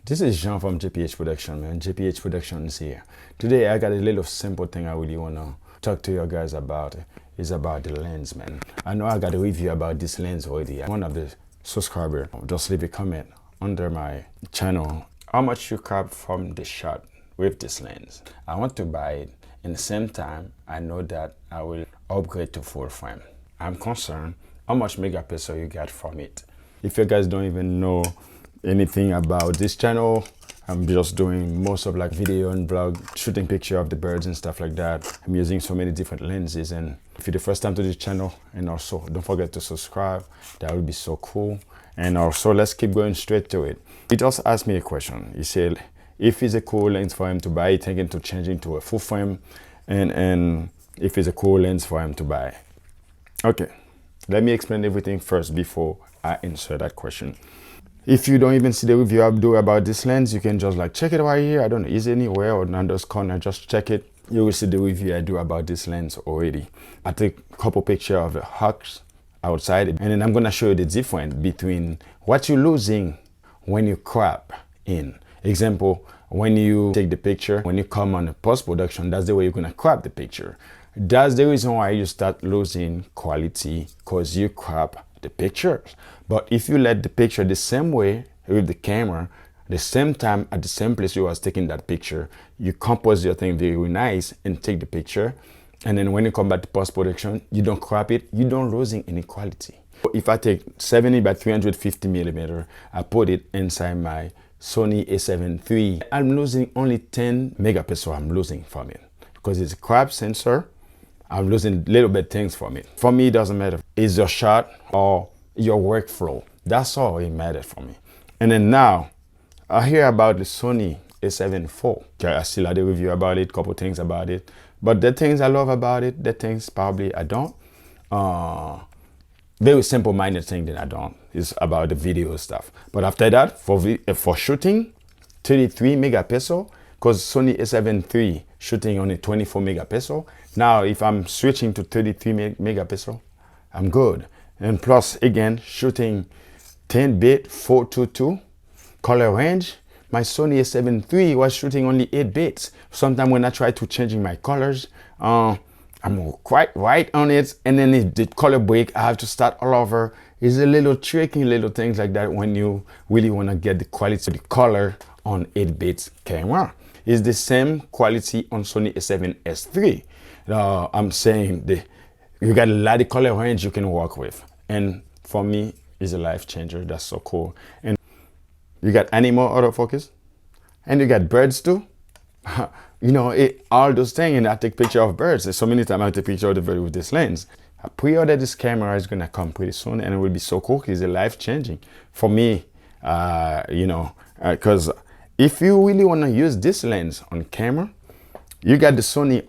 This is Jean from JPH Production, man. JPH Production is here. Today I got a little simple thing I really wanna talk to you guys about. It's about the lens, man. I know I got a review about this lens already. One of the subscribers just leave a comment under my channel. How much you crop from the shot with this lens? I want to buy it. In the same time, I know that I will upgrade to full frame. I'm concerned how much megapixel you got from it. If you guys don't even know anything about this channel, I'm just doing most of like video and vlog, shooting picture of the birds and stuff like that. I'm using so many different lenses, and if you're the first time to this channel, and also don't forget to subscribe, that would be so cool. And also let's keep going straight to it. He just asked me a question. He said if it's a cool lens for him to buy, thinking to change into a full frame, and if it's a cool lens for him to buy. Okay, let me explain everything first before I answer that question. If you don't even see the review I do about this lens, you can just like check it right here. I don't know, is it anywhere or on this corner, just check it. You will see the review I do about this lens already. I take a couple pictures of the hawks outside, and then I'm gonna show you the difference between what you're losing when you crop in. Example, when you take the picture, when you come on the post-production, that's the way you're gonna crop the picture. That's the reason why you start losing quality, because you crop the pictures. But if you let the picture the same way with the camera, the same time at the same place you was taking that picture, you compose your thing very nice and take the picture, and then when you come back to post-production, you don't crop it, you don't losing any quality. If I take 70 by 350 millimeter, I put it inside my Sony A7IV, I'm losing only 10 megapixel. I'm losing from it because it's a crop sensor. I'm losing little bit things from it. For me, it doesn't matter. It's your shot or your workflow. That's all it matters for me. And then now, I hear about the Sony A7IV. Okay, I still had a review about it, couple things about it. But the things I love about it, the things probably I don't. Very simple-minded thing that I don't is about the video stuff. But after that, for shooting, 33 megapixel, because Sony A7III shooting only 24 megapixel. Now, if I'm switching to 33 megapixel, I'm good. And plus, again, shooting 10-bit 422 color range. My Sony A7III was shooting only 8 bits. Sometimes when I try to changing my colors, I'm quite right on it, and then if the color break, I have to start all over. It's a little tricky, little things like that when you really want to get the quality of the color on 8-bit camera. It's the same quality on Sony A7S III. I'm saying you got a lot of color range you can work with, and for me, it's a life changer. That's so cool. And you got animal autofocus, and you got birds too. You know, all those things, and I take picture of birds. So many times I take picture of the bird with this lens. I pre-ordered this camera. It's gonna come pretty soon, and it will be so cool. It's a life changing for me. Because if you really want to use this lens on camera, you got the Sony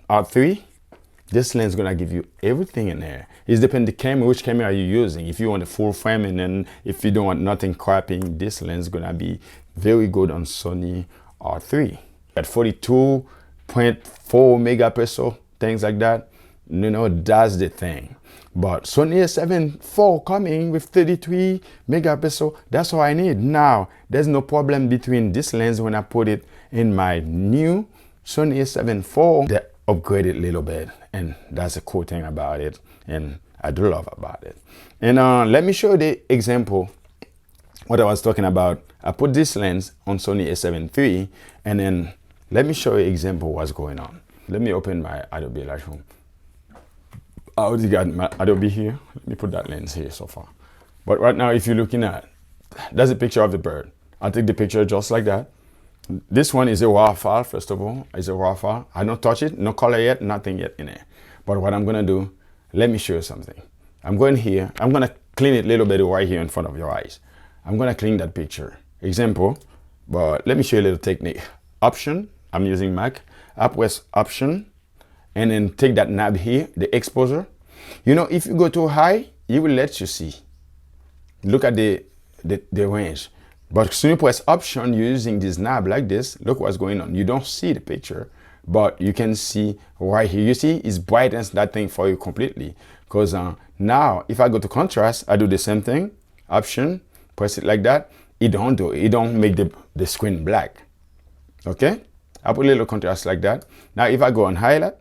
R3. This lens is gonna give you everything in there. It depends the camera, which camera are you using. If you want a full frame, and then if you don't want nothing cropping, this lens is gonna be very good on Sony R3. At 42.4 megapixel, things like that, you know, that's the thing. But Sony A7IV coming with 33 megapixel, that's all I need. Now, there's no problem between this lens when I put it in my new Sony A7IV. They upgraded a little bit, and that's a cool thing about it, and I do love about it. And let me show you the example, what I was talking about. I put this lens on Sony A7III, and then let me show you an example what's going on. Let me open my Adobe Lightroom. I already got my Adobe here. Let me put that lens here so far. But right now, if you're looking at, that's a picture of the bird. I'll take the picture just like that. This one is a raw file, first of all. It's a raw file. I don't touch it, no color yet, nothing yet in there. But what I'm gonna do, let me show you something. I'm going here, I'm gonna clean it a little bit right here in front of your eyes. I'm gonna clean that picture. Example, but let me show you a little technique. Option, I'm using Mac. I press Option, and then take that knob here, the exposure. You know, if you go too high, it will let you see. Look at the range. But as soon as you press Option using this knob like this, look what's going on. You don't see the picture, but you can see right here. You see, it brightens that thing for you completely. Because now, if I go to contrast, I do the same thing. Option, press it like that. it don't make the screen black. Okay, I put a little contrast like that. Now if I go on highlight,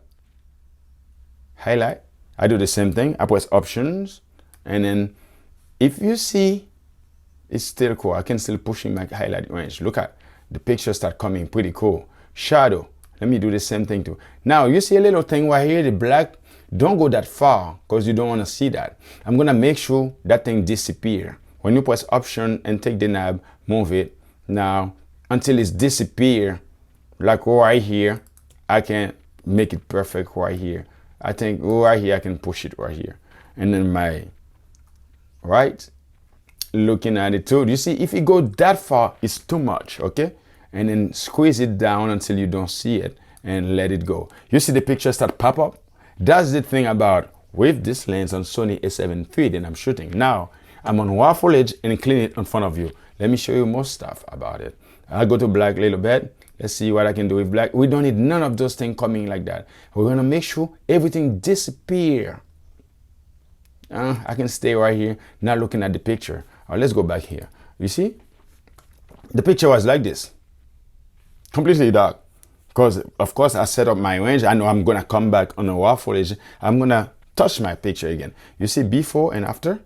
I do the same thing. I press options, and then if you see, it's still cool. I can still pushing my highlight range. Look at the picture start coming pretty cool. Shadow, let me do the same thing too. Now you see a little thing right here, the black. Don't go that far because you don't want to see that. I'm gonna make sure that thing disappear. When you press option and take the knob, move it now until it's disappear. Like right here, I can make it perfect right here. I think right here I can push it right here, and then my right, looking at it too. You see, if you go that far, it's too much. Okay, and then squeeze it down until you don't see it and let it go. You see the picture start pop up. That's the thing about with this lens on Sony A7IV that I'm shooting. Now I'm on raw footage and clean it in front of you. Let me show you more stuff about it. I'll go to black a little bit. Let's see what I can do with black. We don't need none of those things coming like that. We're gonna make sure everything disappear. I can stay right here, not looking at the picture. All right, let's go back here. You see, the picture was like this, completely dark. Because of course I set up my range. I know I'm gonna come back on the raw footage. I'm gonna touch my picture again. You see before and after.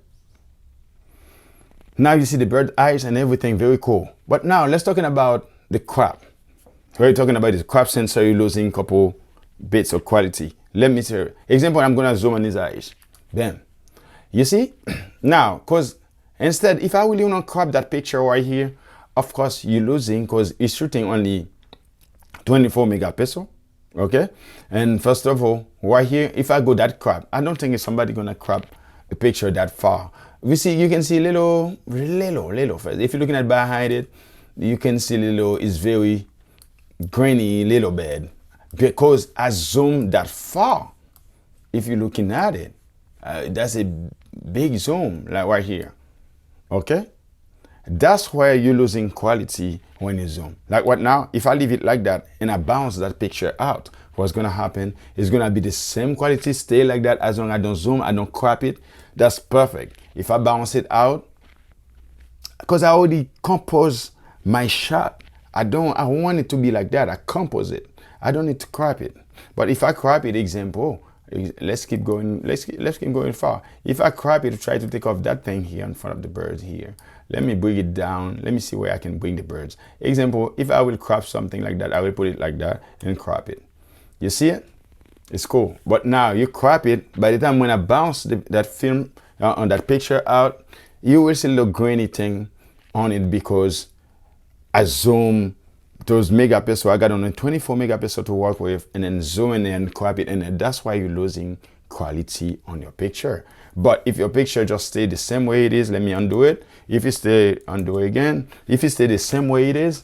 Now you see the bird eyes and everything, very cool. But now let's talking about the crop. We're talking about the crop sensor, you're losing a couple bits of quality. Let me say, example, I'm gonna zoom on his eyes. Bam. You see? Now, cause instead, if I really wanna crop that picture right here, of course you're losing because it's shooting only 24 megapixel, okay? And first of all, right here, if I go that crop, I don't think it's somebody gonna crop a picture that far. You see, you can see little first. If you're looking at behind it, you can see little, it's very grainy little bit because I zoomed that far. If you're looking at it, that's a big zoom, like right here, okay? That's where you're losing quality when you zoom. Like what now, if I leave it like that and I bounce that picture out, what's gonna happen is gonna be the same quality, stay like that as long as I don't zoom, I don't crop it, that's perfect. If I bounce it out, because I already compose my shot, I want it to be like that, I compose it. I don't need to crop it. But if I crop it, example, let's keep going far. If I crop it, try to take off that thing here in front of the birds here. Let me bring it down. Let me see where I can bring the birds. Example, if I will crop something like that, I will put it like that and crop it. You see it? It's cool. But now you crop it. By the time when I bounce that film on that picture out, you will see a little grainy thing on it because I zoom those megapixels. I got only 24 megapixels to work with, and then zoom in and crop it, and that's why you're losing quality on your picture. But if your picture just stay the same way it is, let me undo it. If it stay, undo it again. If it stay the same way it is,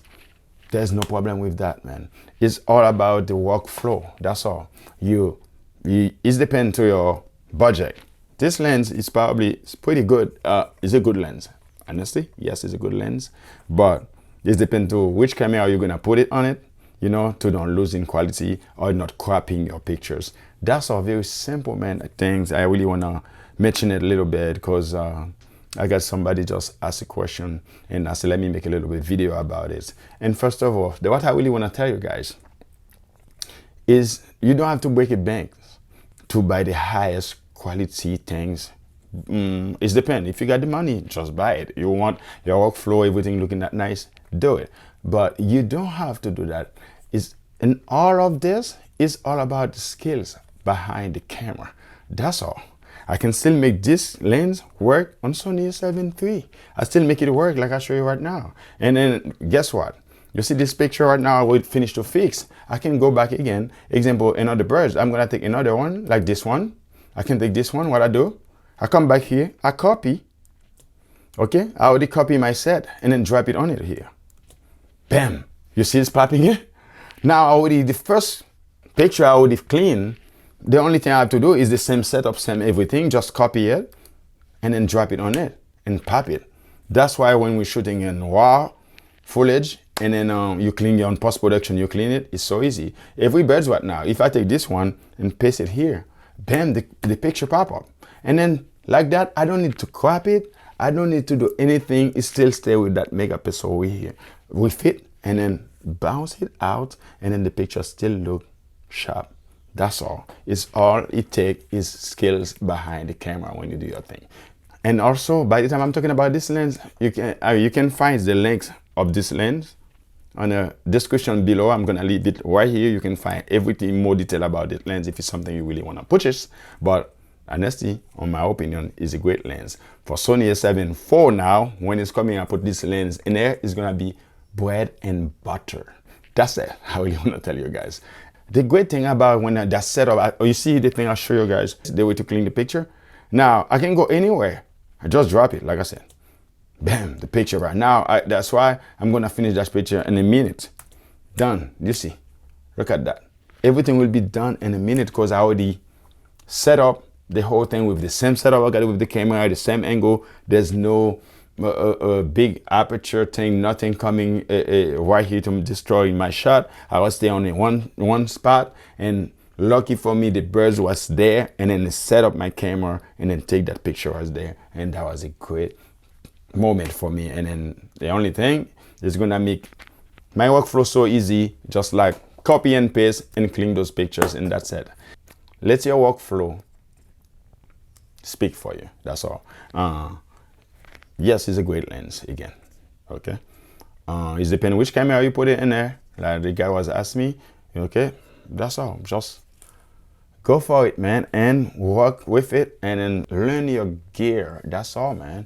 there's no problem with that, man. It's all about the workflow. That's all. It depends to your budget. This lens is it's pretty good. It's a good lens. Honestly, yes, it's a good lens. But it depends to which camera you're gonna put it on it, you know, to not losing quality or not cropping your pictures. That's all very simple, man, things. I really wanna mention it a little bit because I got somebody just asked a question and I said, let me make a little bit video about it. And first of all, what I really wanna tell you guys is you don't have to break a bank to buy the highest quality things. It depends. If you got the money, just buy it. You want your workflow, everything looking that nice, do it. But you don't have to do that. And all of this is all about the skills behind the camera. That's all. I can still make this lens work on Sony A7IV. I still make it work like I show you right now. And then guess what? You see this picture right now, I will finish to fix. I can go back again. Example, another bird. I'm gonna take another one, like this one. I can take this one, what I do? I come back here, I copy. Okay, I already copy my set and then drop it on it here. Bam, you see it's popping here? Now already the first picture I already clean. The only thing I have to do is the same setup, same everything, just copy it and then drop it on it and pop it. That's why when we're shooting in raw footage and then you clean it on post-production, you clean it, it's so easy. Every bird's what now, if I take this one and paste it here, bam, the picture pop up. And then like that, I don't need to crop it. I don't need to do anything. It still stay with that megapixel over here with it, and then bounce it out, and then the picture still look sharp. That's all. It's all it takes is skills behind the camera when you do your thing. And also, by the time I'm talking about this lens, you can find the links of this lens on the description below. I'm gonna leave it right here. You can find everything more detail about this lens if it's something you really want to purchase. But honestly, on my opinion, is a great lens. For Sony A7 IV now, when it's coming, I put this lens in there, it's gonna be bread and butter. That's it. I really want to tell you guys. The great thing about when that setup, you see the thing I show you guys, the way to clean the picture. Now I can go anywhere. I just drop it, like I said. Bam, the picture right now. That's why I'm gonna finish that picture in a minute. Done. You see, look at that. Everything will be done in a minute because I already set up the whole thing with the same setup I got it with the camera, the same angle. There's no big aperture thing, nothing coming right here to destroy my shot. I will stay on one spot, and lucky for me the birds was there, and then set up my camera and then take that picture was there, and that was a great moment for me. And then the only thing is gonna make my workflow so easy, just like copy and paste and clean those pictures, and that's it. Let your workflow speak for you. That's all. Yes, it's a great lens again. Okay, it depends which camera you put it in there. Like the guy was asking me. Okay, that's all. Just go for it, man, and work with it, and then learn your gear. That's all, man.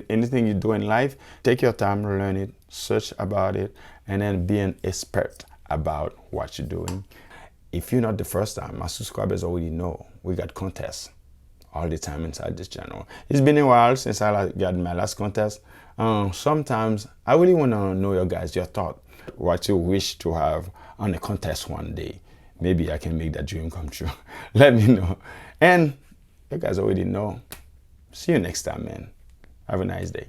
Anything you do in life, take your time, learn it, search about it, and then be an expert about what you're doing. If you're not the first time, my subscribers already know we got contests all the time inside this channel. It's been a while since I got my last contest. Sometimes I really want to know your thought, what you wish to have on a contest one day. Maybe I can make that dream come true. Let me know. And you guys already know. See you next time, man. Have a nice day.